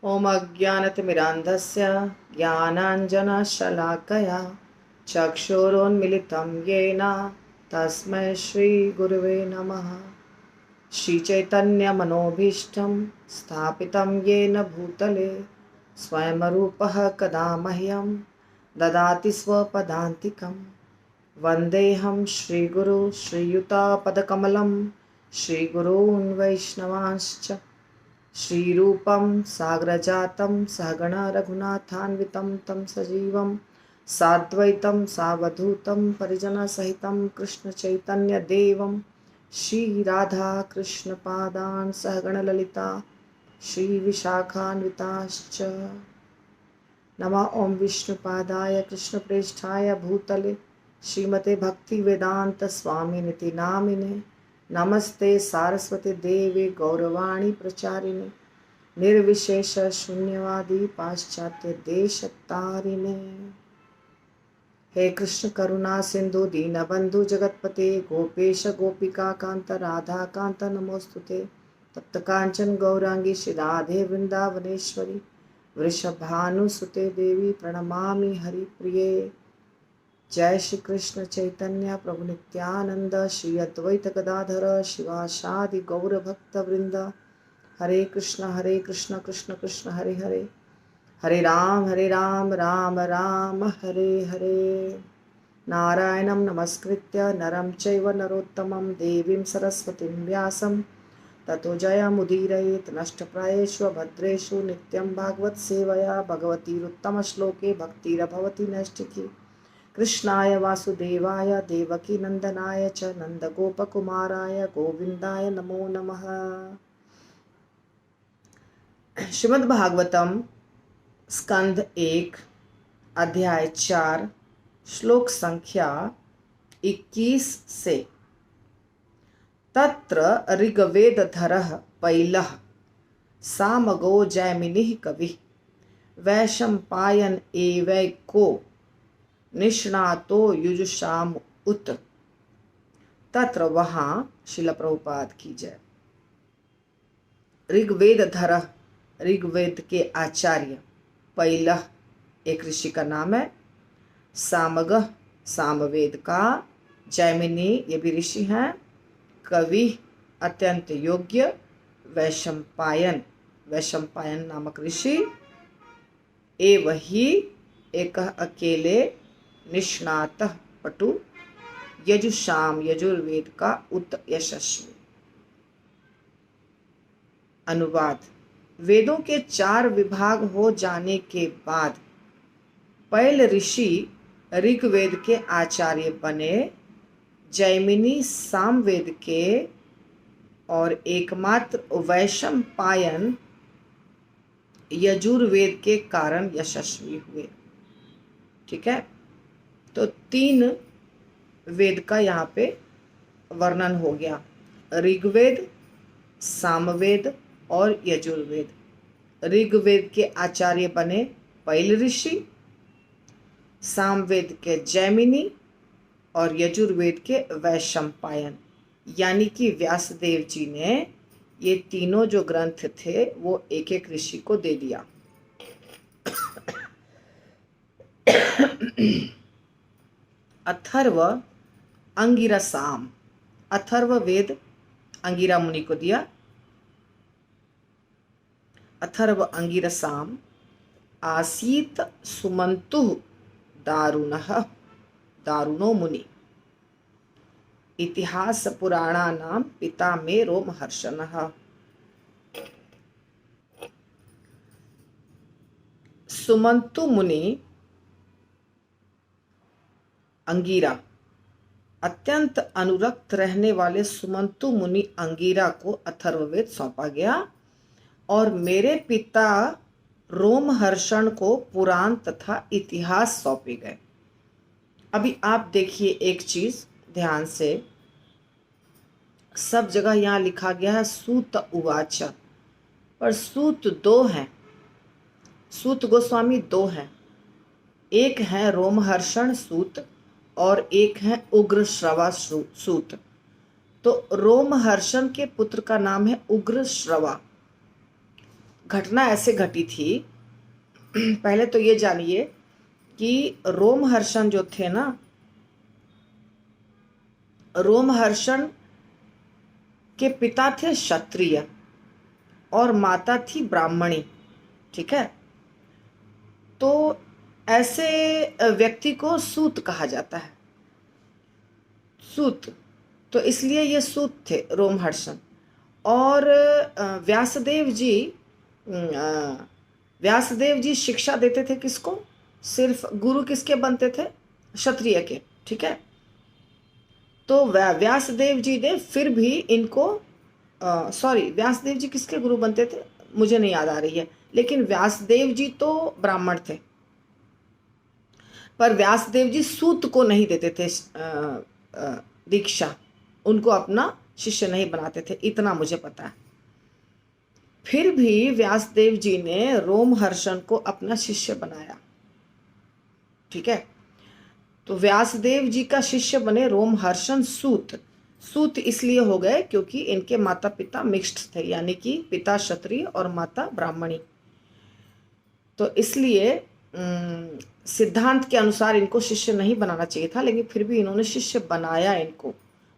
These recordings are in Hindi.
ॐ अज्ञानतिमिरान्धस्य ज्ञानाञ्जनशलाकया चक्षुरुन्मिलितं येन तस्मै श्रीगुरुवे नमः। श्रीचैतन्यमनोभीष्टं स्थापितं येन भूतले स्वयं रूपः कदा मह्यं ददाति स्वपदान्तिकं। वन्देऽहं श्रीगुरु श्रीयुतापदकमलं श्रीगुरून् वैष्णवांश्च श्रीरूपं साग्रजातं सहगण रघुनाथान्वितं तं सजीवं साद्वैतं सावधूतं परिजनसहितं कृष्णचैतन्यदेवं श्रीराधाकृष्णपादान् सहगण ललिता श्रीविशाखान्विताश्च। नमः ॐ विष्णुपादाय कृष्णप्रेष्ठाय भूतले श्रीमते भक्तिवेदांत स्वामिनिति नामिने नमस्ते सारस्वती देवी गौरवाणी प्रचारिणे निर्विशेष शून्यवादी पाश्चात्य देश तारिणे। हे कृष्ण करुणा सिंधु दीनबंधु जगतपते गोपेश गोपिका कांत राधा कांत नमोस्तुते। तप्त कांचन गौरांगी श्रीराधे वृंदावनेश्वरी वृषभानुसुते देवी प्रणमामि हरिप्रिये। जय श्री कृष्ण चैतन्य प्रभु नित्यानंद श्री अद्वैत गदाधर शिवासादि गौर भक्त वृंद। हरे कृष्ण कृष्ण कृष्ण हरे हरे, हरे राम राम राम हरे हरे। नारायणं नमस्कृत्य नरं चैव नरोत्तमं देवीं सरस्वतीं व्यासं ततो जयमुदीरयेत्। नष्टप्रायेषु भद्रेषु नित्यं भागवत सेवया भगवतीरुत्तमश्लोके भक्तिरभवति नैष्ठिकी। कृष्णाय वासुदेवाय देवकी नंदनाय च नंदगोपकुमाराय गोविंदाय नमो नमः। श्रीमद् भागवतम स्कंध 1 अध्याय 4 श्लोक संख्या 21 से। तत्र ऋग्वेदधरः पैलः सामगो जैमिनिः कविः वैशंपायन एवैको निष्णातो युजुषाम उत। तत्र वहाँ शिला प्रभुपाद की जय। ऋग्वेदधर ऋग्वेद के आचार्य, पैलह एक ऋषि का नाम है, सामग सामवेद का, जैमिनी ये भी ऋषि हैं, कवि अत्यंत योग्य, वैशंपायन वैशंपायन नामक ऋषि, एव ही एक अकेले निष्णात पटु यजुषाम यजुर्वेद का उत यशस्वी। अनुवाद। वेदों के 4 विभाग हो जाने के बाद पैल ऋषि ऋग्वेद के आचार्य बने, जैमिनी सामवेद के और एकमात्र वैशंपायन यजुर्वेद के कारण यशस्वी हुए। ठीक है, तो 3 वेद का यहाँ पे वर्णन हो गया, ऋग्वेद, सामवेद और यजुर्वेद। ऋग्वेद के आचार्य बने पैल ऋषि, सामवेद के जैमिनी और यजुर्वेद के वैशंपायन। यानी कि व्यासदेव जी ने ये तीनों जो ग्रंथ थे वो एक एक ऋषि को दे दिया। अथर्व अंगिरसाम, अथर्व वेद अंगिरा मुनि को दिया। अथर्व अंगिरसाम आसीत सुमंतु दारुणः दारुणो मुनि इतिहास पुराणानां पिता मे रोमहर्षणः। सुमंतु मुनि अंगिरा, अत्यंत अनुरक्त रहने वाले सुमंतु मुनि अंगिरा को अथर्ववेद सौंपा गया और मेरे पिता रोमहर्षण को पुराण तथा इतिहास सौंपे गए। अभी आप देखिए एक चीज ध्यान से, सब जगह यहाँ लिखा गया है सूत उवाच, पर सूत 2 हैं, सूत गोस्वामी 2 हैं। एक है रोमहर्षण सूत और एक है उग्र श्रवा सूत। तो रोमहर्षण के पुत्र का नाम है उग्र श्रवा घटना ऐसे घटी थी। पहले तो ये जानिए कि रोमहर्षण जो थे ना, रोमहर्षण के पिता थे क्षत्रिय और माता थी ब्राह्मणी। ठीक है, तो ऐसे व्यक्ति को सूत कहा जाता है, सूत। तो इसलिए ये सूत थे रोमहर्षण। और व्यासदेव जी, व्यासदेव जी शिक्षा देते थे किसको? सिर्फ गुरु किसके बनते थे? क्षत्रिय के। ठीक है, तो व्यासदेव जी ने फिर भी इनको, सॉरी, व्यासदेव जी किसके गुरु बनते थे मुझे नहीं याद आ रही है, लेकिन व्यासदेव जी तो ब्राह्मण थे, पर व्यासदेव जी सूत को नहीं देते थे दीक्षा, उनको अपना शिष्य नहीं बनाते थे, इतना मुझे पता है। फिर भी व्यासदेव जी ने रोमहर्षण को अपना शिष्य बनाया। ठीक है, तो व्यासदेव जी का शिष्य बने रोमहर्षण सूत। सूत इसलिए हो गए क्योंकि इनके माता पिता मिक्स्ड थे, यानी कि पिता क्षत्रिय और माता ब्राह्मणी। तो इसलिए सिद्धांत के अनुसार इनको शिष्य नहीं बनाना चाहिए था, लेकिन फिर भी इन्होंने शिष्य बनाया इनको।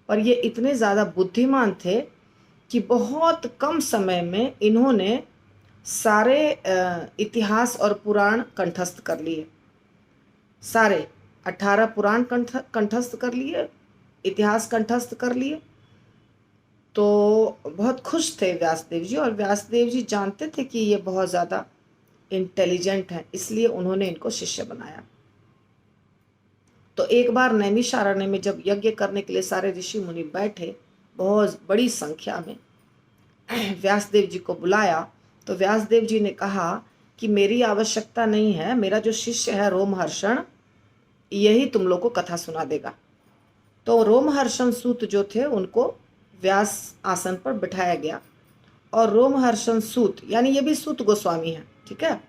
और ये इतने ज़्यादा बुद्धिमान थे कि बहुत कम समय में इन्होंने सारे इतिहास और पुराण कंठस्थ कर लिए। सारे 18 पुराण कंठस्थ कर लिए, इतिहास कंठस्थ कर लिए। तो बहुत खुश थे व्यासदेव जी, और व्यासदेव जी जानते थे कि ये बहुत ज़्यादा इंटेलिजेंट हैं, इसलिए उन्होंने इनको शिष्य बनाया। तो एक बार नैमिषारण्य में जब यज्ञ करने के लिए सारे ऋषि मुनि बैठे, बहुत बड़ी संख्या में व्यासदेव जी को बुलाया, तो व्यासदेव जी ने कहा कि मेरी आवश्यकता नहीं है, मेरा जो शिष्य है रोमहर्षण, यही तुम लोग को कथा सुना देगा। तो रोमहर्षण सूत जो थे उनको व्यास आसन पर बिठाया गया, और रोमहर्षण सूत, यानी ये भी सूत गोस्वामी है। ठीक है,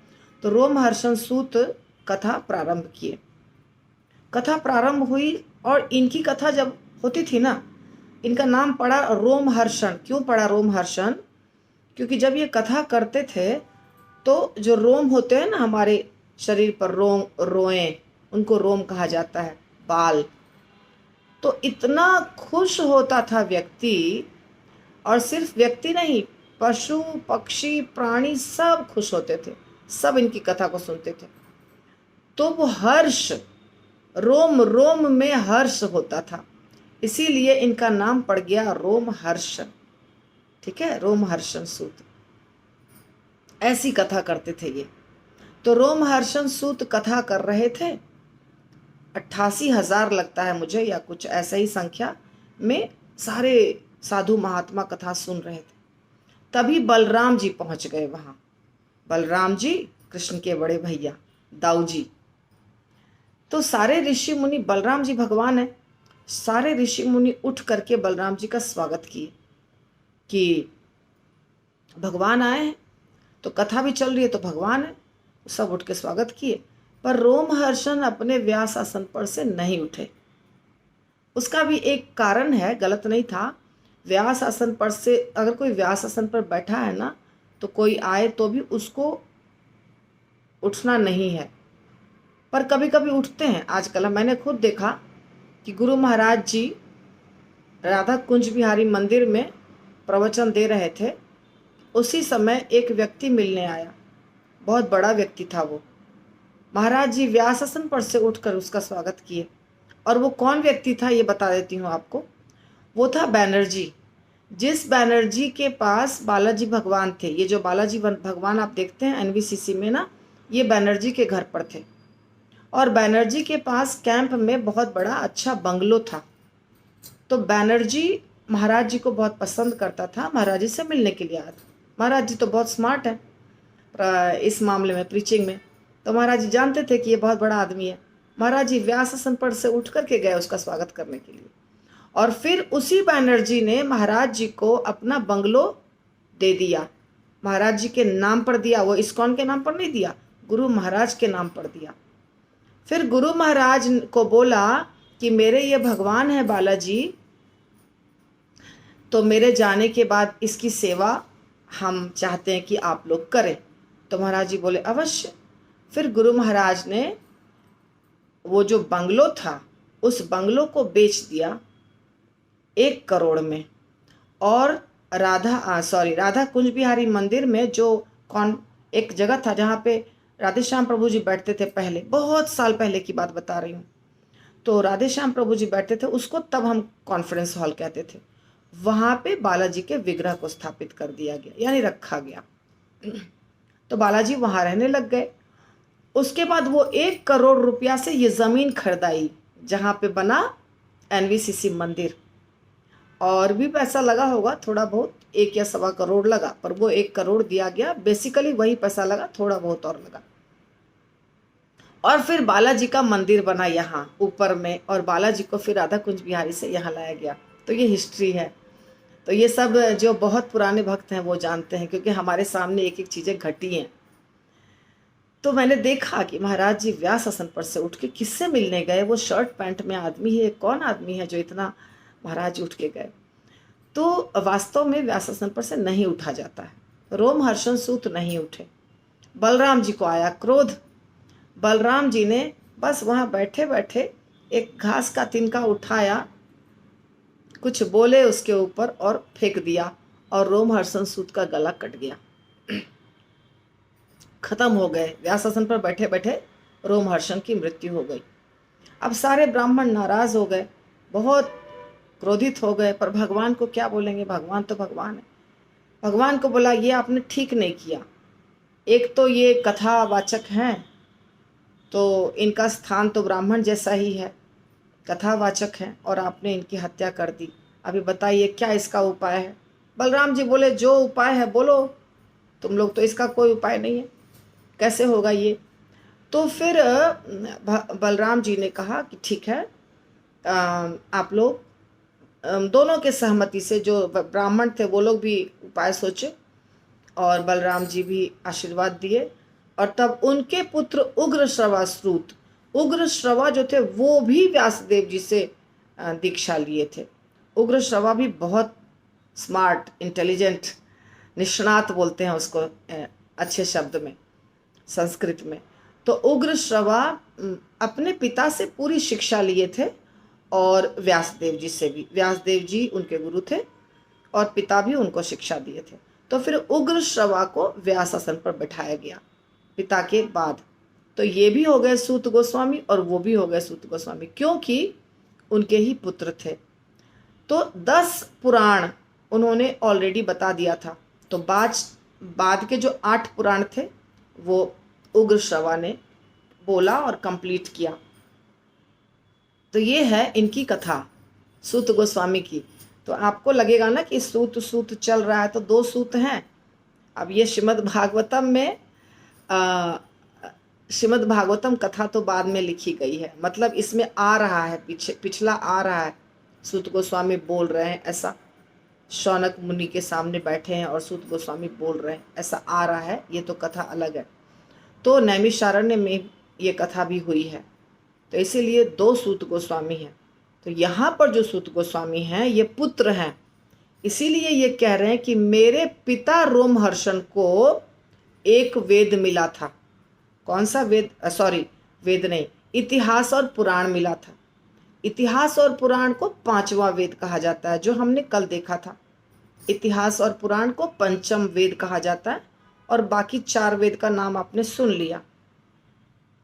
तो रोमहर्षण सूत कथा प्रारंभ किए। कथा प्रारंभ हुई, और इनकी कथा जब होती थी ना, इनका नाम पड़ा रोमहर्षण। क्यों पड़ा रोमहर्षण? क्योंकि जब ये कथा करते थे तो जो रोम होते हैं ना हमारे शरीर पर, रोएं, उनको रोम कहा जाता है, बाल। तो इतना खुश होता था व्यक्ति, और सिर्फ व्यक्ति नहीं, पशु पक्षी प्राणी सब खुश होते थे, सब इनकी कथा को सुनते थे। तो वो हर्ष, रोम रोम में हर्ष होता था, इसीलिए इनका नाम पड़ गया रोमहर्षण। ठीक है, रोमहर्षण सूत, ऐसी कथा करते थे ये। तो रोमहर्षण सूत कथा कर रहे थे, 88,000 लगता है मुझे, या कुछ ऐसा ही संख्या में सारे साधु महात्मा कथा सुन रहे थे। तभी बलराम जी पहुंच गए वहां। बलराम जी कृष्ण के बड़े भैया, दाऊ जी। तो सारे ऋषि मुनि, बलराम जी भगवान है, सारे ऋषि मुनि उठ करके बलराम जी का स्वागत किए कि भगवान आए हैं, तो कथा भी चल रही है तो भगवान है, सब उठ के स्वागत किए। पर रोमहर्षण अपने व्यास आसन पर से नहीं उठे। उसका भी एक कारण है, गलत नहीं था। व्यास आसन पर से, अगर कोई व्यास आसन पर बैठा है ना, तो कोई आए तो भी उसको उठना नहीं है, पर कभी कभी उठते हैं आजकल। मैंने खुद देखा कि गुरु महाराज जी राधा कुंज बिहारी मंदिर में प्रवचन दे रहे थे, उसी समय एक व्यक्ति मिलने आया, बहुत बड़ा व्यक्ति था वो। महाराज जी व्यासासन पर से उठकर उसका स्वागत किए। और वो कौन व्यक्ति था ये बता देती हूँ आपको। वो था बैनर्जी, जिस बैनर्जी के पास बालाजी भगवान थे। ये जो बालाजी भगवान आप देखते हैं एनवीसीसी में ना, ये बैनर्जी के घर पर थे। और बैनर्जी के पास कैंप में बहुत बड़ा अच्छा बंगलो था। तो बैनर्जी महाराज जी को बहुत पसंद करता था, महाराज जी से मिलने के लिए आया था। महाराज जी तो बहुत स्मार्ट है इस मामले में, प्रीचिंग में, तो महाराज जी जानते थे कि ये बहुत बड़ा आदमी है। महाराज जी व्यासासन पर से उठ करके गए उसका स्वागत करने के लिए, और फिर उसी बैनर्जी ने महाराज जी को अपना बंगलो दे दिया। महाराज जी के नाम पर दिया, वो इस्कॉन के नाम पर नहीं दिया, गुरु महाराज के नाम पर दिया। फिर गुरु महाराज को बोला कि मेरे ये भगवान है बालाजी, तो मेरे जाने के बाद इसकी सेवा हम चाहते हैं कि आप लोग करें। तो महाराज जी बोले अवश्य। फिर गुरु महाराज ने वो जो बंगलो था उस बंगलो को बेच दिया 1 करोड़ में। और राधा कुंज बिहारी मंदिर में जो कौन एक जगह था जहाँ पे राधे श्याम प्रभु जी बैठते थे, पहले बहुत साल पहले की बात बता रही हूँ, तो राधे श्याम प्रभु जी बैठते थे, उसको तब हम कॉन्फ्रेंस हॉल कहते थे। वहाँ पे बालाजी के विग्रह को स्थापित कर दिया गया, यानी रखा गया। तो बालाजी वहाँ रहने लग गए। उसके बाद वो 1 करोड़ रुपया से ये ज़मीन खरीदाई जहाँ पे बना एनवीसीसी मंदिर। और भी पैसा लगा होगा थोड़ा बहुत, 1 या 1.25 करोड़ लगा, पर वो 1 करोड़ दिया गया। बेसिकली वही पैसा लगा, थोड़ा बहुत और लगा। और फिर बालाजी का मंदिर बना यहाँ ऊपर में, और बालाजी को फिर राधा कुंज बिहारी से यहाँ लाया गया। तो ये हिस्ट्री है। तो ये सब जो बहुत पुराने भक्त हैं वो जानते हैं, क्योंकि हमारे सामने एक एक चीज़ें घटी हैं। तो मैंने देखा कि महाराज जी व्यास आसन पर से उठ के किससे मिलने गए। वो शर्ट पैंट में आदमी है, कौन आदमी है जो इतना महाराज जी उठ के गए। तो वास्तव में व्यास आसन पर से नहीं उठा जाता है। रोमहर्षण सूत नहीं उठे। बलराम जी को आया क्रोध। बलराम जी ने बस वहाँ बैठे बैठे एक घास का तिनका उठाया, कुछ बोले उसके ऊपर और फेंक दिया, और रोमहर्षण सूत का गला कट गया। खत्म हो गए। व्यासासन पर बैठे बैठे रोमहर्षण की मृत्यु हो गई। अब सारे ब्राह्मण नाराज हो गए, बहुत क्रोधित हो गए, पर भगवान को क्या बोलेंगे, भगवान तो भगवान है। भगवान को बोला ये आपने ठीक नहीं किया। एक तो ये कथावाचक हैं, तो इनका स्थान तो ब्राह्मण जैसा ही है, कथावाचक हैं, और आपने इनकी हत्या कर दी। अभी बताइए क्या इसका उपाय है। बलराम जी बोले जो उपाय है बोलो, तुम लोग तो इसका कोई उपाय नहीं है, कैसे होगा ये। तो फिर बलराम जी ने कहा कि ठीक है, आप लोग दोनों के सहमति से, जो ब्राह्मण थे वो लोग भी उपाय सोचे और बलराम जी भी आशीर्वाद दिए। और तब उनके पुत्र उग्र श्रवा जो थे वो भी व्यासदेव जी से दीक्षा लिए थे। उग्र श्रवा भी बहुत स्मार्ट, इंटेलिजेंट, निष्णात बोलते हैं उसको अच्छे शब्द में संस्कृत में। तो उग्र श्रवा अपने पिता से पूरी शिक्षा लिए थे, और व्यासदेव जी से भी। व्यासदेव जी उनके गुरु थे और पिता भी उनको शिक्षा दिए थे। तो फिर उग्र श्रवा को व्यास आसन पर बैठाया गया पिता के बाद। तो ये भी हो गए सूत गोस्वामी और वो भी हो गए सूत गोस्वामी, क्योंकि उनके ही पुत्र थे। तो 10 पुराण उन्होंने ऑलरेडी बता दिया था। तो बाद के जो 8 पुराण थे वो उग्र श्रवा ने बोला और कंप्लीट किया। तो ये है इनकी कथा सूत गोस्वामी की। तो आपको लगेगा ना कि सूत सूत चल रहा है, तो 2 सूत हैं। अब ये श्रीमद् भागवतम में श्रीमद् भागवतम कथा तो बाद में लिखी गई है, मतलब इसमें आ रहा है, पिछला आ रहा है, सूत गोस्वामी बोल रहे हैं ऐसा। शौनक मुनि के सामने बैठे हैं और सूत गोस्वामी बोल रहे हैं, ऐसा आ रहा है। ये तो कथा अलग है। तो नैमिषारण्य में ये कथा भी हुई है, तो इसीलिए 2 सूत गोस्वामी हैं। तो यहाँ पर जो सूत गोस्वामी हैं ये पुत्र हैं, इसीलिए ये कह रहे हैं कि मेरे पिता रोमहर्षण को एक वेद मिला था। कौन सा वेद? वेद नहीं, इतिहास और पुराण मिला था। इतिहास और पुराण को 5वां वेद कहा जाता है, जो हमने कल देखा था। इतिहास और पुराण को पंचम वेद कहा जाता है, और बाकी 4 वेद का नाम आपने सुन लिया।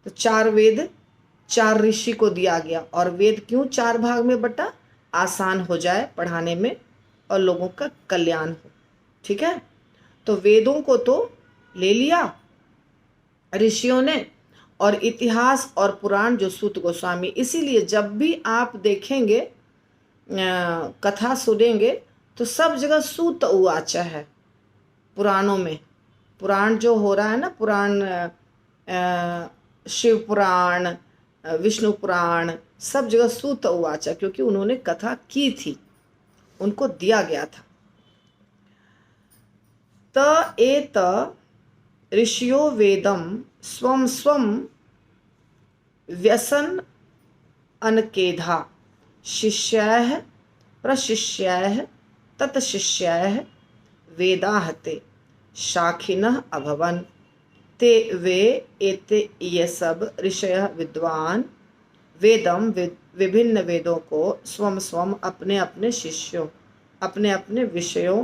तो 4 वेद 4 ऋषि को दिया गया। और वेद क्यों 4 भाग में बटा? आसान हो जाए पढ़ाने में और लोगों का कल्याण हो। ठीक है, तो वेदों को तो ले लिया ऋषियों ने, और इतिहास और पुराण जो सूत गोस्वामी। इसीलिए जब भी आप देखेंगे कथा सुनेंगे तो सब जगह सूत उवाच है पुराणों में। पुराण जो हो रहा है ना, पुराण शिव पुराण, विष्णु पुराण, सब जगह सूत उवाच, क्योंकि उन्होंने कथा की थी, उनको दिया गया था। त एत ऋषियो वेदम स्वम स्वम व्यसन अनकेधा शिष्याः प्रशिष्याः तत्शिष्याः वेदाहते शाखिनः अभवन्। ते वे एते ये सब ऋषयः विद्वान वेदम विभिन्न वेदों को स्वम स्वम अपने अपने शिष्यों अपने अपने विषयों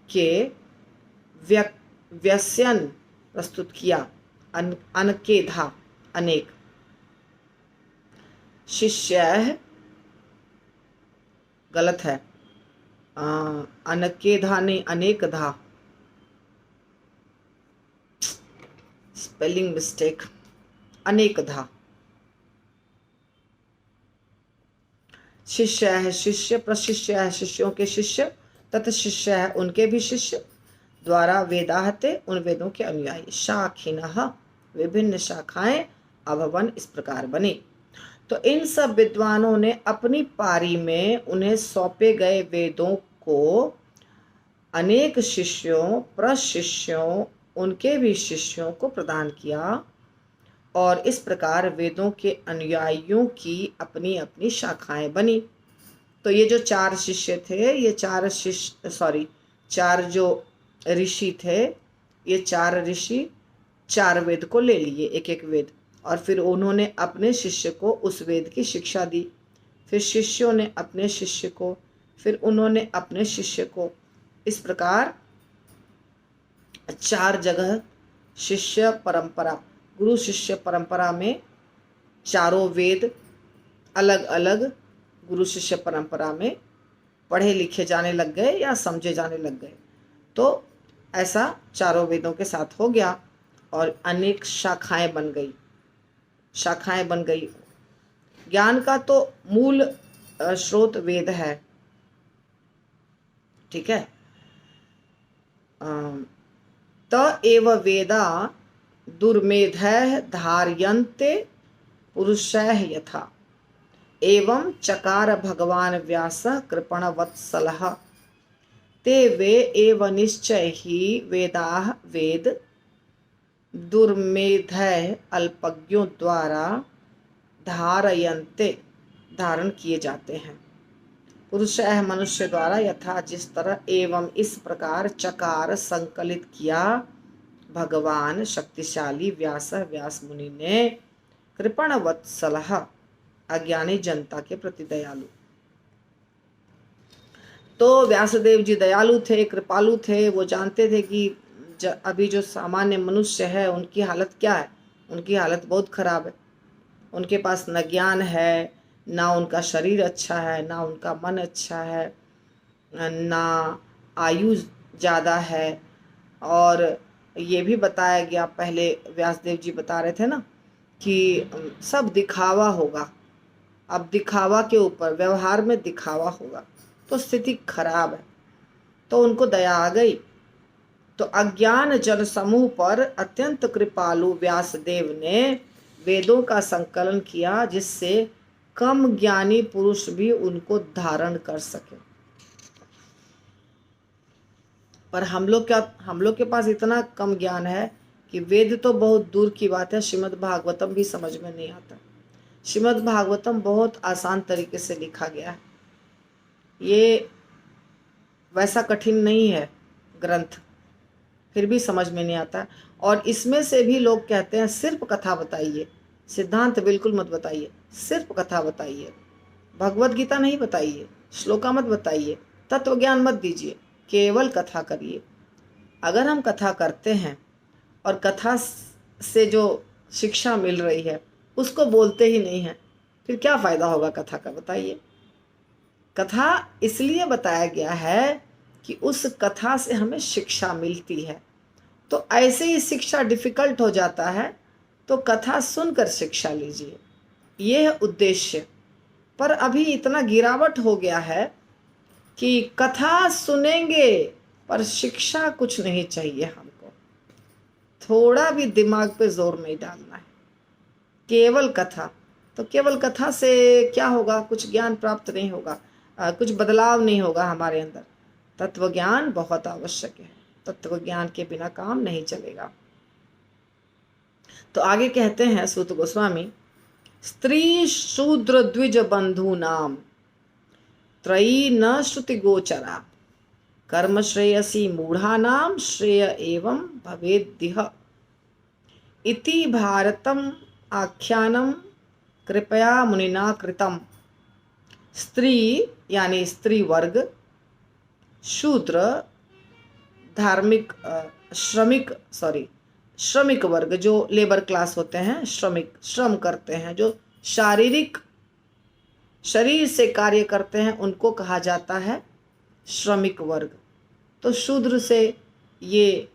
के व्यसन प्रस्तुत किया। अनकेधा अनेक, शिष्य गलत है, अनकेधा नहीं अनेकधा, स्पेलिंग मिस्टेक, अनेकधा। शिष्य है शिष्य, प्रशिष्य है शिष्यों के शिष्य, तथा शिष्य है उनके भी शिष्य, द्वारा वेदाहते उन वेदों के अनुयायी, शाखिनः विभिन्न शाखाएं अभवन इस प्रकार बनी। तो इन सब विद्वानों ने अपनी पारी में उन्हें सौंपे गए वेदों को अनेक शिष्यों प्रशिष्यों उनके भी शिष्यों को प्रदान किया, और इस प्रकार वेदों के अनुयायियों की अपनी अपनी शाखाएं बनी। तो ये जो चार शिष्य थे, ये चार जो ऋषि थे, ये चार ऋषि चार वेद को ले लिए, एक एक वेद, और फिर उन्होंने अपने शिष्य को उस वेद की शिक्षा दी, फिर शिष्यों ने अपने शिष्य को, फिर उन्होंने अपने शिष्य को, इस प्रकार चार जगह शिष्य परंपरा, गुरु शिष्य परंपरा में चारों वेद अलग अलग गुरु शिष्य परंपरा में पढ़े लिखे जाने लग गए या समझे जाने लग गए। तो ऐसा चारों वेदों के साथ हो गया और अनेक शाखाएं बन गई, शाखाएं बन गई। ज्ञान का तो मूल स्रोत वेद है, ठीक है। त एव वेदा दुर्मेधः धार्यन्ते पुरुषैः यथा, एवं चकार भगवान व्यासः कृपणवत्सलः। ते वे एव निश्चय ही वेदाः वेद दुर्मेधः अल्पज्ञों द्वारा धारयन्ते धारण किए जाते हैं, पुरुषैः मनुष्य द्वारा यथा जिस तरह, एवं इस प्रकार चकार संकलित किया भगवान शक्तिशाली व्यास मुनि ने, कृपणवत्सलः अज्ञानी जनता के प्रति दयालु। तो व्यासदेव जी दयालु थे, कृपालु थे। वो जानते थे कि अभी जो सामान्य मनुष्य है उनकी हालत क्या है, उनकी हालत बहुत खराब है। उनके पास न ज्ञान है, ना उनका शरीर अच्छा है, ना उनका मन अच्छा है, ना आयु ज़्यादा है। और ये भी बताया गया, पहले व्यासदेव जी बता रहे थे ना कि सब दिखावा होगा, अब दिखावा के ऊपर, व्यवहार में दिखावा होगा, तो स्थिति खराब है। तो उनको दया आ गई। तो अज्ञान जन समूह पर अत्यंत कृपालु व्यासदेव ने वेदों का संकलन किया, जिससे कम ज्ञानी पुरुष भी उनको धारण कर सके। पर हम लोग के पास इतना कम ज्ञान है कि वेद तो बहुत दूर की बात है, श्रीमद् भागवतम भी समझ में नहीं आता। श्रीमद् भागवतम बहुत आसान तरीके से लिखा गया है, ये वैसा कठिन नहीं है ग्रंथ, फिर भी समझ में नहीं आता। और इसमें से भी लोग कहते हैं सिर्फ कथा बताइए, सिद्धांत बिल्कुल मत बताइए, सिर्फ कथा बताइए, भगवत गीता नहीं बताइए, श्लोका मत बताइए, तत्व ज्ञान मत दीजिए, केवल कथा करिए। अगर हम कथा करते हैं और कथा से जो शिक्षा मिल रही है उसको बोलते ही नहीं हैं, फिर क्या फ़ायदा होगा कथा का, बताइए। कथा इसलिए बताया गया है कि उस कथा से हमें शिक्षा मिलती है। तो ऐसे ही शिक्षा डिफ़िकल्ट हो जाता है तो कथा सुनकर शिक्षा लीजिए, ये है उद्देश्य। पर अभी इतना गिरावट हो गया है कि कथा सुनेंगे पर शिक्षा कुछ नहीं चाहिए हमको, थोड़ा भी दिमाग पे जोर नहीं डालना है, केवल कथा। तो केवल कथा से क्या होगा, कुछ ज्ञान प्राप्त नहीं होगा, कुछ बदलाव नहीं होगा हमारे अंदर। तत्व ज्ञान बहुत आवश्यक है, तत्व ज्ञान के बिना काम नहीं चलेगा। तो आगे कहते हैं सूत गोस्वामी, स्त्री शूद्र द्विज बंधु नाम त्रयी न श्रुति गोचरा, कर्म श्रेयसी मूढ़ानाम श्रेय एवं भवेद्दिह इति भारतम आख्यानम कृपया मुनिना कृतम। स्त्री यानी स्त्री वर्ग, शूद्र धार्मिक श्रमिक वर्ग जो लेबर क्लास होते हैं, श्रमिक श्रम करते हैं, जो शारीरिक शरीर से कार्य करते हैं, उनको कहा जाता है श्रमिक वर्ग। तो शूद्र से ये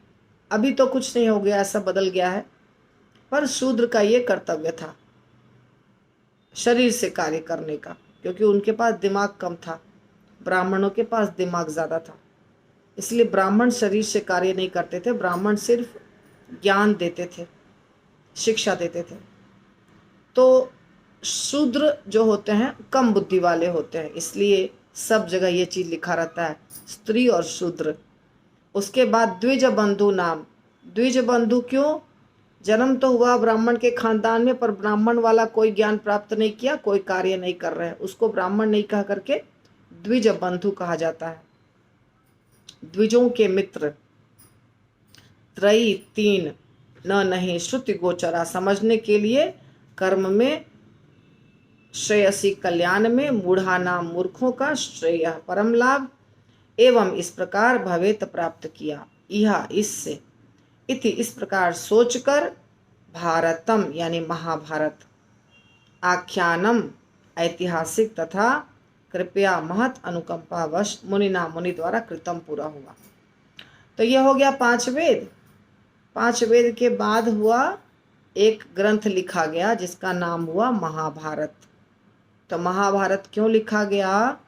अभी तो कुछ नहीं हो गया, ऐसा बदल गया है, पर शूद्र का ये कर्तव्य था शरीर से कार्य करने का, क्योंकि उनके पास दिमाग कम था, ब्राह्मणों के पास दिमाग ज़्यादा था। इसलिए ब्राह्मण शरीर से कार्य नहीं करते थे, ब्राह्मण सिर्फ ज्ञान देते थे, शिक्षा देते थे। तो शूद्र जो होते हैं कम बुद्धि वाले होते हैं, इसलिए सब जगह ये चीज़ लिखा रहता है, स्त्री और शूद्र। उसके बाद द्विज बंधु नाम। द्विज बंधु क्यों? जन्म तो हुआ ब्राह्मण के खानदान में, पर ब्राह्मण वाला कोई ज्ञान प्राप्त नहीं किया, कोई कार्य नहीं कर रहे हैं, उसको ब्राह्मण नहीं कह करके द्विज बंधु कहा जाता है। द्विजों के मित्र। त्रयी तीन, न नहीं श्रुति गोचरा समझने के लिए, कर्म में, श्रेयसी कल्याण में, मूढ़ा नाम मूर्खों का, श्रेय परम लाभ, एवं इस प्रकार भवेत प्राप्त किया, यह इससे, इति इस प्रकार सोचकर, भारतम यानी महाभारत, आख्यानम ऐतिहासिक तथा कृपया महत अनुकंपावश मुनिना मुनि द्वारा कृतम पूरा हुआ। तो यह हो गया 5 वेद। 5 वेद के बाद हुआ एक ग्रंथ लिखा गया जिसका नाम हुआ महाभारत। तो महाभारत क्यों लिखा गया?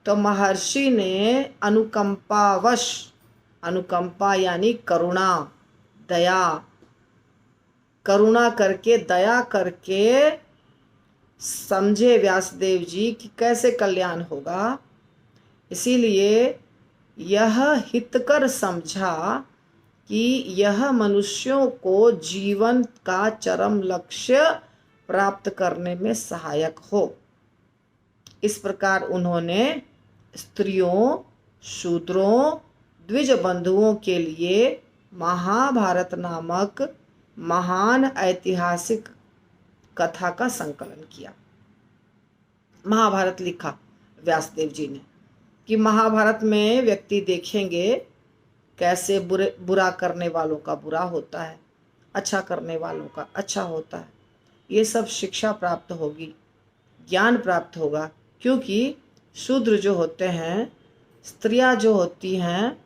तो महर्षि ने अनुकंपावश, अनुकंपा यानी करुणा, दया, करुणा करके, दया करके समझे व्यासदेव जी कि कैसे कल्याण होगा, इसीलिए यह हितकर समझा कि यह मनुष्यों को जीवन का चरम लक्ष्य प्राप्त करने में सहायक हो। इस प्रकार उन्होंने स्त्रियों, शूद्रों, द्विज बंधुओं के लिए महाभारत नामक महान ऐतिहासिक कथा का संकलन किया। महाभारत लिखा व्यासदेव जी ने कि महाभारत में व्यक्ति देखेंगे कैसे बुरा करने वालों का बुरा होता है, अच्छा करने वालों का अच्छा होता है। ये सब शिक्षा प्राप्त होगी, ज्ञान प्राप्त होगा, क्योंकि शूद्र जो होते हैं, स्त्रियां जो होती हैं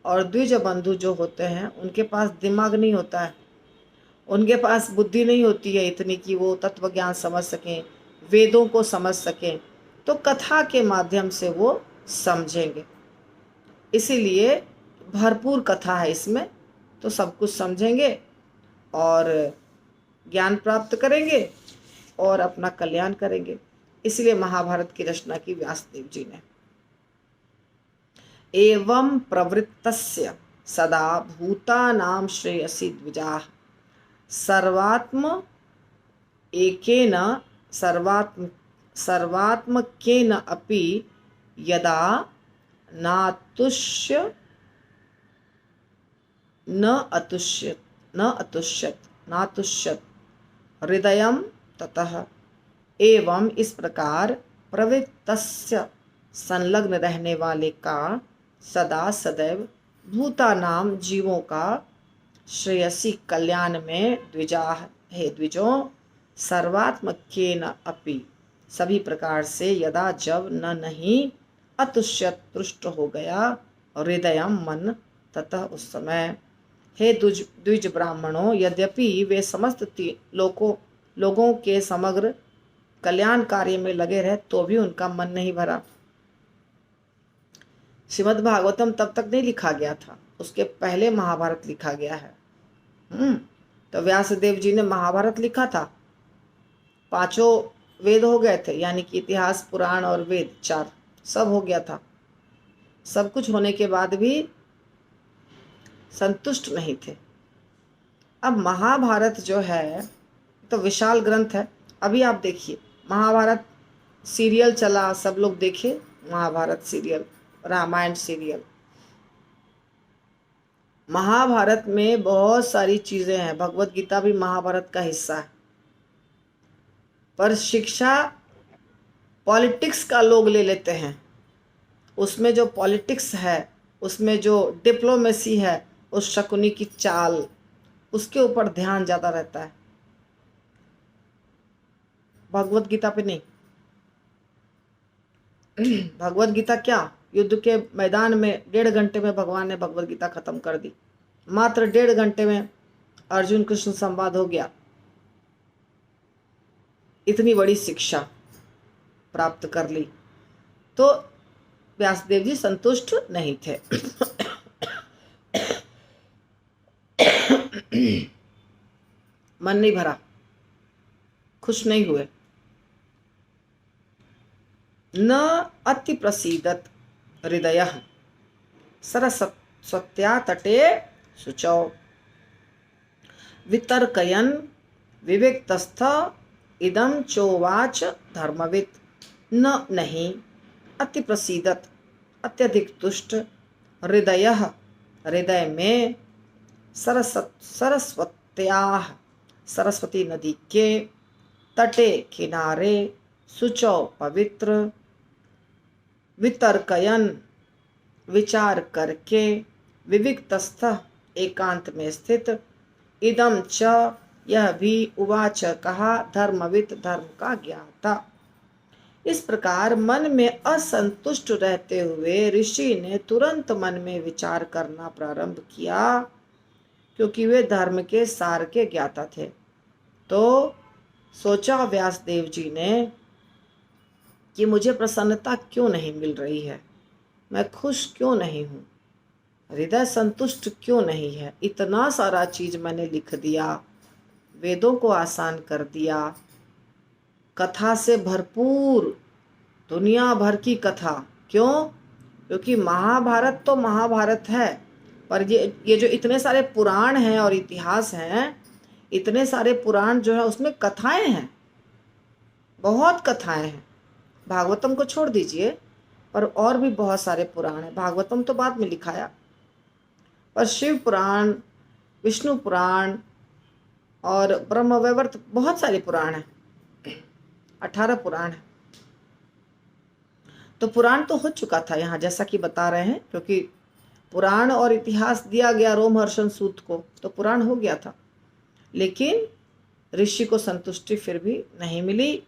और द्विज बंधु जो होते हैं, उनके पास दिमाग नहीं होता है, उनके पास बुद्धि नहीं होती है इतनी कि वो तत्व ज्ञान समझ सकें, वेदों को समझ सकें। तो कथा के माध्यम से वो समझेंगे, इसीलिए भरपूर कथा है इसमें, तो सब कुछ समझेंगे और ज्ञान प्राप्त करेंगे और अपना कल्याण करेंगे। इसलिए महाभारत की रचना की व्यासदेव जी ने। एवं प्रवृत्तस्य सदा भूतानां श्रेयसी द्विजाः सर्वात्म एकेन सर्वात्मकेन अपि यदा नातुष्य नातुष्यत हृदयं ततः। एवं इस प्रकार प्रवृत्तस्य संलग्न रहने वाले का, सदा सदैव, भूतानाम जीवों का, श्रेयसी कल्याण में, द्विजाः हे द्विजों, सर्वात्मकेन अपि सभी प्रकार से, यदा जब, न नहीं, अतुष्यत तुष्ट हो गया, हृदयम मन, ततः उस समय। हे द्विज ब्राह्मणों, यद्यपि वे समस्त लोगों के समग्र कल्याण कार्य में लगे रहे तो भी उनका मन नहीं भरा। श्रीमद् भागवतम तब तक नहीं लिखा गया था, उसके पहले महाभारत लिखा गया है। तो व्यासदेव जी ने महाभारत लिखा था, 5 वेद हो गए थे, यानी कि इतिहास, पुराण और वेद 4 सब हो गया था। सब कुछ होने के बाद भी संतुष्ट नहीं थे। अब महाभारत जो है तो विशाल ग्रंथ है। अभी आप देखिए, महाभारत सीरियल चला, सब लोग देखे महाभारत सीरियल, रामायण सीरियल, महाभारत में बहुत सारी चीजें हैं, भगवत गीता भी महाभारत का हिस्सा है, पर शिक्षा पॉलिटिक्स का लोग ले लेते हैं। उसमें जो पॉलिटिक्स है, उसमें जो डिप्लोमेसी है, उस शकुनी की चाल, उसके ऊपर ध्यान ज्यादा रहता है, भगवत गीता पे नहीं। भगवत गीता क्या, युद्ध के मैदान में 1.5 घंटे में भगवान ने भगवत गीता खत्म कर दी। मात्र 1.5 घंटे में अर्जुन कृष्ण संवाद हो गया। इतनी बड़ी शिक्षा प्राप्त कर ली, तो व्यासदेव जी संतुष्ट नहीं थे। मन नहीं भरा, खुश नहीं हुए। न अति प्रसीदत हृदयः सरस्वत्या तटे शुचौ वितर्कयन् विविक्तस्थ इदं चोवाच धर्मवित्। न नहीं, अति प्रसीदत अत्यधिक तुष्ट, हृदयः हृदय में, सरस्वत्याः सरस्वती नदी के, तटे किनारे, शुचौ पवित्र, वितर्कयन विचार करके, विविक्तस्थ एकांत में स्थित, इदम च यह भी, उवाच कहा, धर्मवित् धर्म का ज्ञाता। इस प्रकार मन में असंतुष्ट रहते हुए ऋषि ने तुरंत मन में विचार करना प्रारंभ किया, क्योंकि वे धर्म के सार के ज्ञाता थे। तो सोचा व्यासदेव जी ने कि मुझे प्रसन्नता क्यों नहीं मिल रही है, मैं खुश क्यों नहीं हूँ, हृदय संतुष्ट क्यों नहीं है। इतना सारा चीज मैंने लिख दिया, वेदों को आसान कर दिया, कथा से भरपूर, दुनिया भर की कथा। क्यों? क्योंकि महाभारत तो महाभारत है, पर ये जो इतने सारे पुराण हैं और इतिहास हैं, इतने सारे पुराण जो है उसमें कथाएं हैं, बहुत कथाएं हैं। भागवतम को छोड़ दीजिए, पर और भी बहुत सारे पुराण हैं। भागवतम तो बाद में लिखाया, पर शिव पुराण, विष्णु पुराण और ब्रह्मवैवर्त, बहुत सारे पुराण हैं, 18 पुराण हैं। तो पुराण तो हो चुका था यहाँ, जैसा कि बता रहे हैं, क्योंकि पुराण और इतिहास दिया गया रोमहर्षण सूत को, तो पुराण हो गया था। लेकिन ऋषि को संतुष्टि फिर भी नहीं मिली।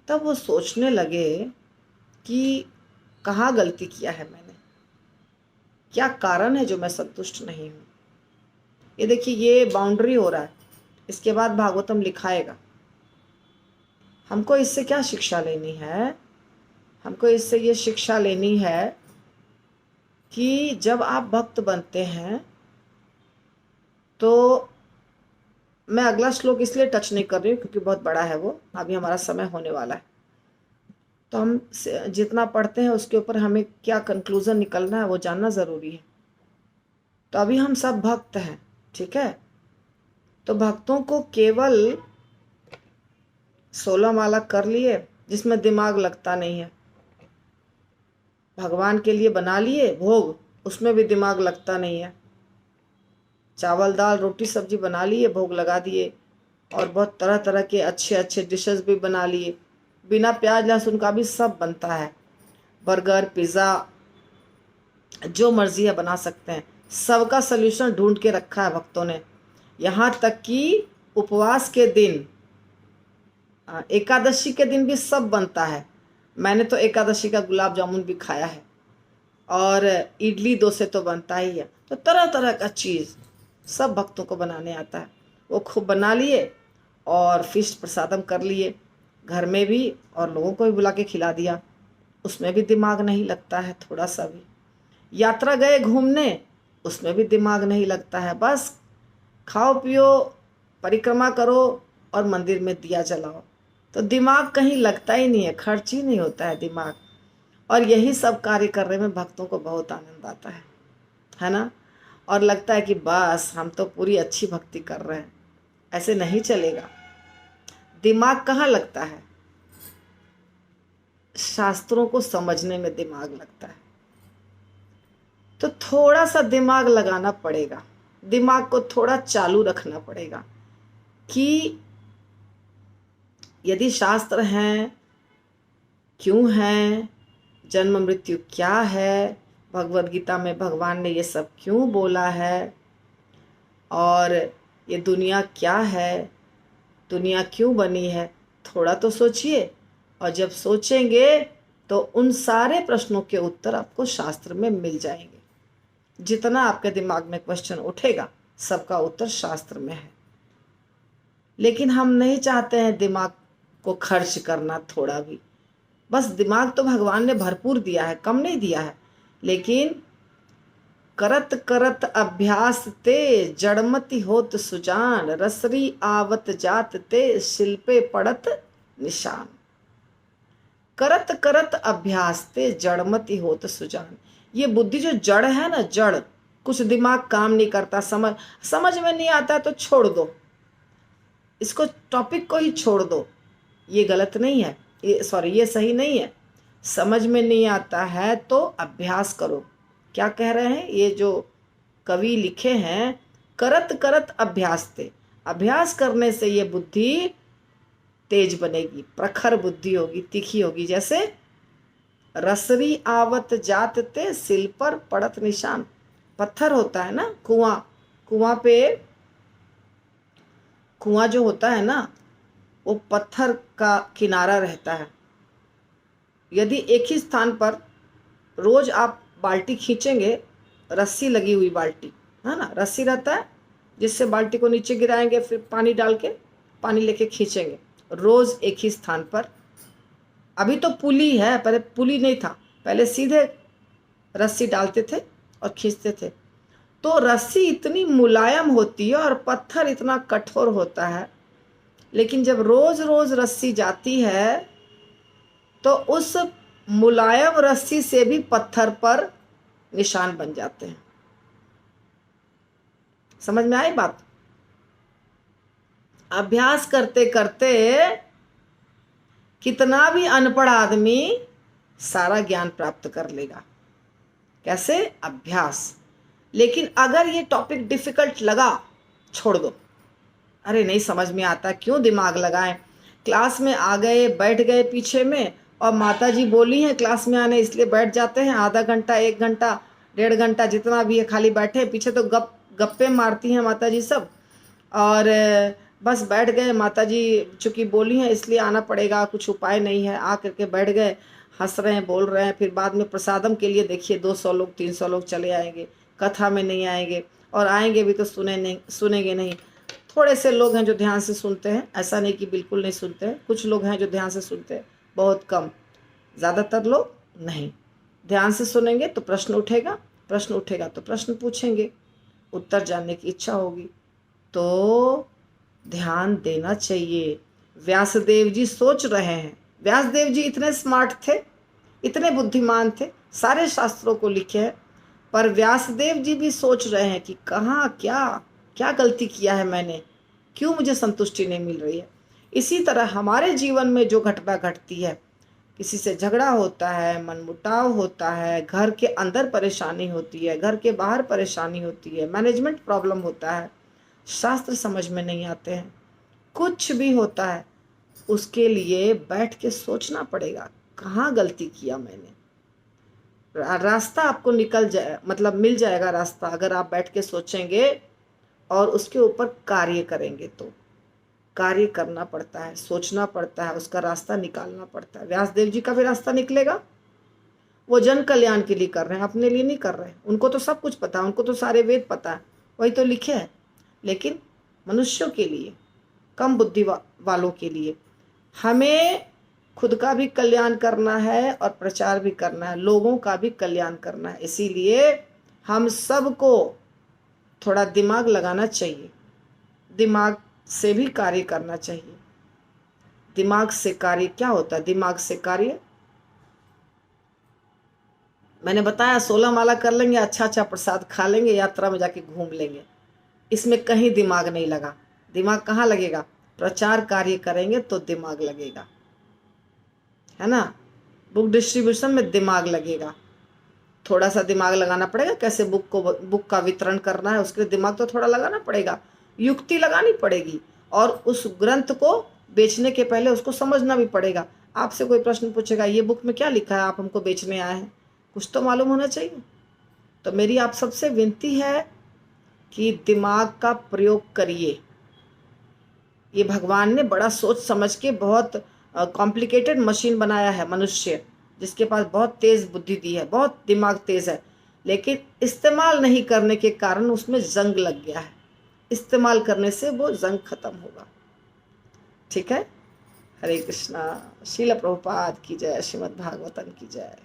तब वो सोचने लगे कि कहाँ गलती किया है मैंने, क्या कारण है जो मैं संतुष्ट नहीं हूँ। ये देखिए, ये बाउंड्री हो रहा है, इसके बाद भागवतम लिखाएगा। हमको इससे क्या शिक्षा लेनी है? हमको इससे ये शिक्षा लेनी है कि जब आप भक्त बनते हैं, तो मैं अगला श्लोक इसलिए टच नहीं कर रही हूँ क्योंकि बहुत बड़ा है वो, अभी हमारा समय होने वाला है। तो हम जितना पढ़ते हैं उसके ऊपर हमें क्या कंक्लूजन निकलना है वो जानना ज़रूरी है। तो अभी हम सब भक्त हैं, ठीक है? तो भक्तों को केवल 16 माला कर लिए जिसमें दिमाग लगता नहीं है, भगवान के लिए बना लिए भोग, उसमें भी दिमाग लगता नहीं है, चावल दाल रोटी सब्जी बना लिए, भोग लगा दिए, और बहुत तरह तरह के अच्छे अच्छे डिशेस भी बना लिए, बिना प्याज लहसुन का भी सब बनता है, बर्गर पिज़्ज़ा जो मर्जी है बना सकते हैं। सबका सल्यूशन ढूंढ के रखा है भक्तों ने। यहाँ तक कि उपवास के दिन, एकादशी के दिन भी सब बनता है। मैंने तो एकादशी का गुलाब जामुन भी खाया है, और इडली डोसे तो बनता ही है। तो तरह तरह का चीज़ सब भक्तों को बनाने आता है। वो खूब बना लिए और फिश प्रसादम कर लिए घर में भी, और लोगों को भी बुला के खिला दिया। उसमें भी दिमाग नहीं लगता है थोड़ा सा भी। यात्रा गए घूमने, उसमें भी दिमाग नहीं लगता है। बस खाओ पियो, परिक्रमा करो और मंदिर में दिया जलाओ, तो दिमाग कहीं लगता ही नहीं है, खर्च ही नहीं होता है दिमाग। और यही सब कार्य करने में भक्तों को बहुत आनंद आता है ना? और लगता है कि बस हम तो पूरी अच्छी भक्ति कर रहे हैं। ऐसे नहीं चलेगा, दिमाग कहाँ लगता है? शास्त्रों को समझने में दिमाग लगता है। तो थोड़ा सा दिमाग लगाना पड़ेगा, दिमाग को थोड़ा चालू रखना पड़ेगा कि यदि शास्त्र हैं, क्यों हैं, जन्म मृत्यु क्या है, भगवद गीता में भगवान ने ये सब क्यों बोला है, और ये दुनिया क्या है, दुनिया क्यों बनी है, थोड़ा तो सोचिए। और जब सोचेंगे तो उन सारे प्रश्नों के उत्तर आपको शास्त्र में मिल जाएंगे। जितना आपके दिमाग में क्वेश्चन उठेगा सबका उत्तर शास्त्र में है। लेकिन हम नहीं चाहते हैं दिमाग को खर्च करना थोड़ा भी। बस दिमाग तो भगवान ने भरपूर दिया है, कम नहीं दिया है, लेकिन करत करत अभ्यास ते जड़मति होत सुजान, रसरी आवत जात ते शिल्पे पड़त निशान। करत करत अभ्यास ते जड़मति होत सुजान। ये बुद्धि जो जड़ है ना, जड़, कुछ दिमाग काम नहीं करता, समझ में नहीं आता तो छोड़ दो, इसको टॉपिक को ही छोड़ दो। ये गलत नहीं है, ये सही नहीं है। समझ में नहीं आता है तो अभ्यास करो। क्या कह रहे हैं ये जो कवि लिखे हैं, करत करत अभ्यास ते, अभ्यास करने से ये बुद्धि तेज बनेगी, प्रखर बुद्धि होगी, तीखी होगी। जैसे रसरी आवत जात ते सिल पर पड़त निशान। पत्थर होता है ना, कुआं, कुआं पे, कुआं जो होता है ना वो पत्थर का किनारा रहता है। यदि एक ही स्थान पर रोज आप बाल्टी खींचेंगे, रस्सी लगी हुई बाल्टी है ना, रस्सी रहता है जिससे बाल्टी को नीचे गिराएंगे, फिर पानी डाल के पानी लेके खींचेंगे रोज एक ही स्थान पर। अभी तो पुली है, पहले पुली नहीं था, पहले सीधे रस्सी डालते थे और खींचते थे। तो रस्सी इतनी मुलायम होती है और पत्थर इतना कठोर होता है, लेकिन जब रोज रोज रस्सी जाती है तो उस मुलायम रस्सी से भी पत्थर पर निशान बन जाते हैं। समझ में आई बात? अभ्यास करते करते कितना भी अनपढ़ आदमी सारा ज्ञान प्राप्त कर लेगा। कैसे? अभ्यास। लेकिन अगर ये टॉपिक डिफिकल्ट लगा, छोड़ दो। अरे नहीं समझ में आता, क्यों दिमाग लगाएं। क्लास में आ गए, बैठ गए पीछे में, और माता जी बोली हैं क्लास में आने, इसलिए बैठ जाते हैं। आधा घंटा, 1 घंटा, 1.5 घंटा जितना भी है खाली बैठे, पीछे तो गप्पे मारती हैं माता जी सब, और बस बैठ गए। माता जी चूँकि बोली हैं इसलिए आना पड़ेगा, कुछ उपाय नहीं है, आ करके बैठ गए, हंस रहे हैं, बोल रहे हैं। फिर बाद में प्रसादम के लिए देखिए 200 लोग 300 लोग चले आएंगे, कथा में नहीं आएंगे, और आएंगे भी तो सुनेंगे नहीं। थोड़े से लोग हैं जो ध्यान से सुनते हैं, ऐसा नहीं कि बिल्कुल नहीं सुनते हैं, कुछ लोग हैं जो ध्यान से सुनते हैं, बहुत कम, ज़्यादातर लोग नहीं। ध्यान से सुनेंगे तो प्रश्न उठेगा, प्रश्न उठेगा तो प्रश्न पूछेंगे, उत्तर जानने की इच्छा होगी, तो ध्यान देना चाहिए। व्यासदेव जी सोच रहे हैं, व्यासदेव जी इतने स्मार्ट थे, इतने बुद्धिमान थे, सारे शास्त्रों को लिखे हैं, पर व्यासदेव जी भी सोच रहे हैं कि कहाँ क्या क्या गलती किया है मैंने, क्यों मुझे संतुष्टि नहीं मिल रही है। इसी तरह हमारे जीवन में जो घटना घटती है, किसी से झगड़ा होता है, मनमुटाव होता है, घर के अंदर परेशानी होती है, घर के बाहर परेशानी होती है, मैनेजमेंट प्रॉब्लम होता है, शास्त्र समझ में नहीं आते हैं, कुछ भी होता है, उसके लिए बैठ के सोचना पड़ेगा कहाँ गलती किया मैंने। रास्ता आपको मिल जाएगा रास्ता, अगर आप बैठ के सोचेंगे और उसके ऊपर कार्य करेंगे। तो कार्य करना पड़ता है, सोचना पड़ता है, उसका रास्ता निकालना पड़ता है। व्यासदेव जी का भी रास्ता निकलेगा, वो जन कल्याण के लिए कर रहे हैं, अपने लिए नहीं कर रहे हैं। उनको तो सब कुछ पता है, उनको तो सारे वेद पता है, वही तो लिखे हैं। लेकिन मनुष्यों के लिए, कम बुद्धि वालों के लिए, हमें खुद का भी कल्याण करना है और प्रचार भी करना है, लोगों का भी कल्याण करना है। इसीलिए हम सबको थोड़ा दिमाग लगाना चाहिए, दिमाग से भी कार्य करना चाहिए। दिमाग से कार्य क्या होता है? दिमाग से कार्य मैंने बताया, 16 माला कर लेंगे, अच्छा अच्छा प्रसाद खा लेंगे, यात्रा में जाके घूम लेंगे, इसमें कहीं दिमाग नहीं लगा। दिमाग कहाँ लगेगा? प्रचार कार्य करेंगे तो दिमाग लगेगा, है ना। बुक डिस्ट्रीब्यूशन में दिमाग लगेगा, थोड़ा सा दिमाग लगाना पड़ेगा, कैसे बुक का वितरण करना है, उसके लिए दिमाग तो थोड़ा लगाना पड़ेगा, युक्ति लगानी पड़ेगी, और उस ग्रंथ को बेचने के पहले उसको समझना भी पड़ेगा। आपसे कोई प्रश्न पूछेगा ये बुक में क्या लिखा है, आप हमको बेचने आए हैं, कुछ तो मालूम होना चाहिए। तो मेरी आप सबसे विनती है कि दिमाग का प्रयोग करिए। ये भगवान ने बड़ा सोच समझ के बहुत कॉम्प्लिकेटेड मशीन बनाया है मनुष्य, जिसके पास बहुत तेज बुद्धि दी है, बहुत दिमाग तेज है, लेकिन इस्तेमाल नहीं करने के कारण उसमें जंग लग गया है। इस्तेमाल करने से वो जंग खत्म होगा। ठीक है। हरे कृष्णा। श्रील प्रभुपाद की जय। श्रीमद् भागवतम की जय।